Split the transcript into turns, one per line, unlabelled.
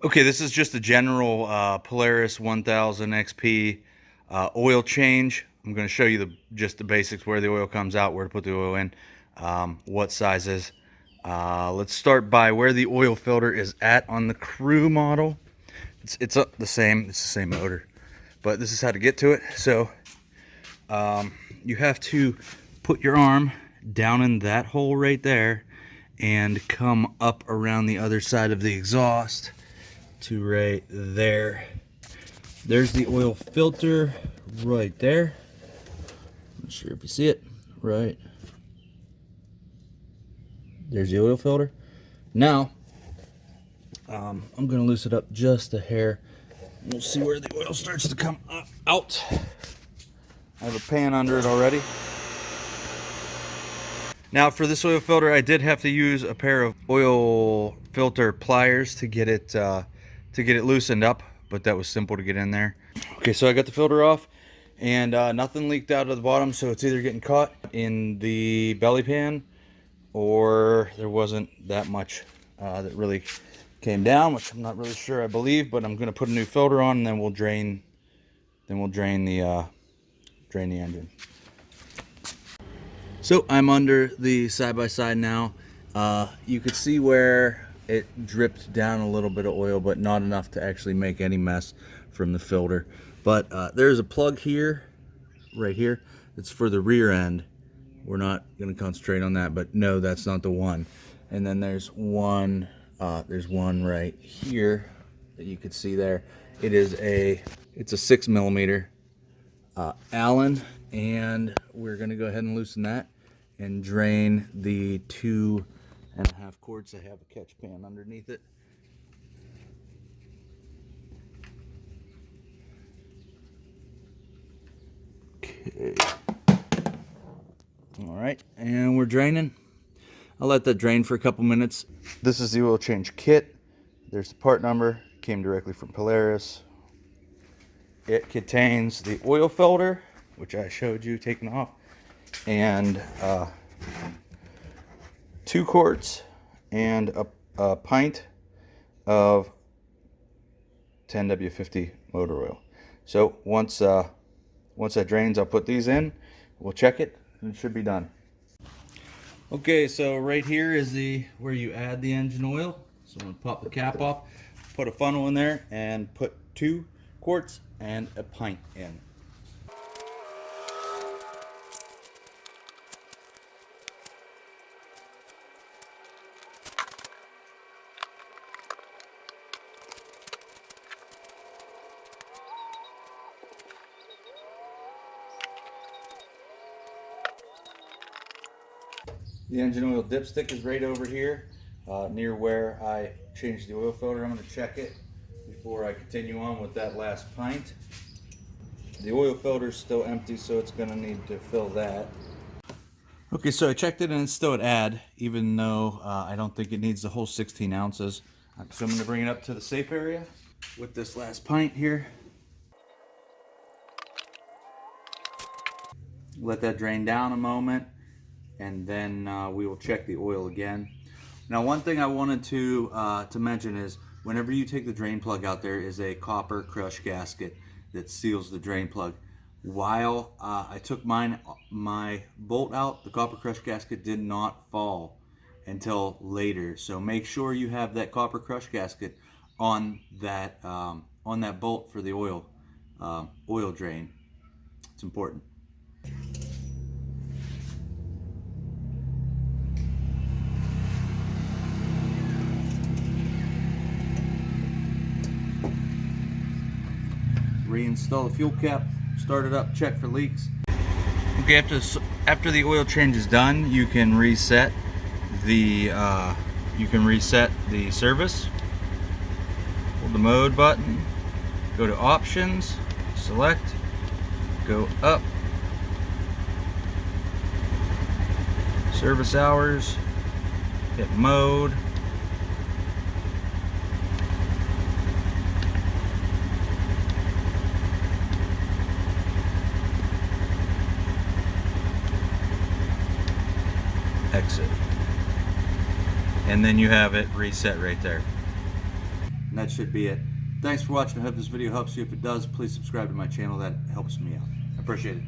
Okay, this is just a general Polaris 1000 XP oil change. I'm going to show you just the basics, where the oil comes out, where to put the oil in, what sizes. Let's start by where the oil filter is at on the Crew model. It's the same motor, but this is how to get to it. So you have to put your arm down in that hole right there and come up around the other side of the exhaust to right there. There's the oil filter right there. Not sure if you see it. Right there's the oil filter. Now I'm going to loosen it up just a hair. We'll see where the oil starts to come out. I have a pan under it already. Now for this oil filter, I did have to use a pair of oil filter pliers to get it loosened up, but that was simple to get in there. Okay, so I got the filter off, and nothing leaked out of the bottom, so it's either getting caught in the belly pan, or there wasn't that much that really came down, which I'm not really sure. I believe, but I'm going to put a new filter on, and then we'll drain the engine. So I'm under the side-by-side now. You could see where it dripped down a little bit of oil, but not enough to actually make any mess from the filter. But there's a plug here, right here. It's for the rear end. We're not going to concentrate on that, but no, that's not the one. And then there's one right here that you could see there. It's a 6mm Allen, and we're going to go ahead and loosen that and drain the 2.5 quarts. I have a catch pan underneath it. Okay. All right, and we're draining. I'll let that drain for a couple minutes. This is the oil change kit. There's the part number. Came directly from Polaris. It contains the oil filter, which I showed you taking off, and 2 quarts and a pint of 10W50 motor oil. So once that drains, I'll put these in. We'll check it, and it should be done. Okay, so right here is where you add the engine oil. So I'm going to pop the cap off, put a funnel in there, and put 2 quarts and a pint in. The engine oil dipstick is right over here, near where I changed the oil filter. I'm going to check it before I continue on with that last pint. The oil filter is still empty, so it's going to need to fill that. Okay, so I checked it and it's still at add, even though I don't think it needs the whole 16 ounces. So I'm going to bring it up to the safe area with this last pint here. Let that drain down a moment, and then we will check the oil again. Now, one thing I wanted to mention is, whenever you take the drain plug out, there is a copper crush gasket that seals the drain plug. While I took my bolt out, the copper crush gasket did not fall until later. So make sure you have that copper crush gasket on that bolt for the oil drain. It's important. Reinstall the fuel cap, start it up, check for leaks. Okay, after the oil change is done, you can reset the service. Hold the mode button, go to options, select, go up, service hours, hit mode. Exit, and then you have it reset right there. And that should be it. Thanks for watching. I hope this video helps you. If it does, please subscribe to my channel. That helps me out. I appreciate it.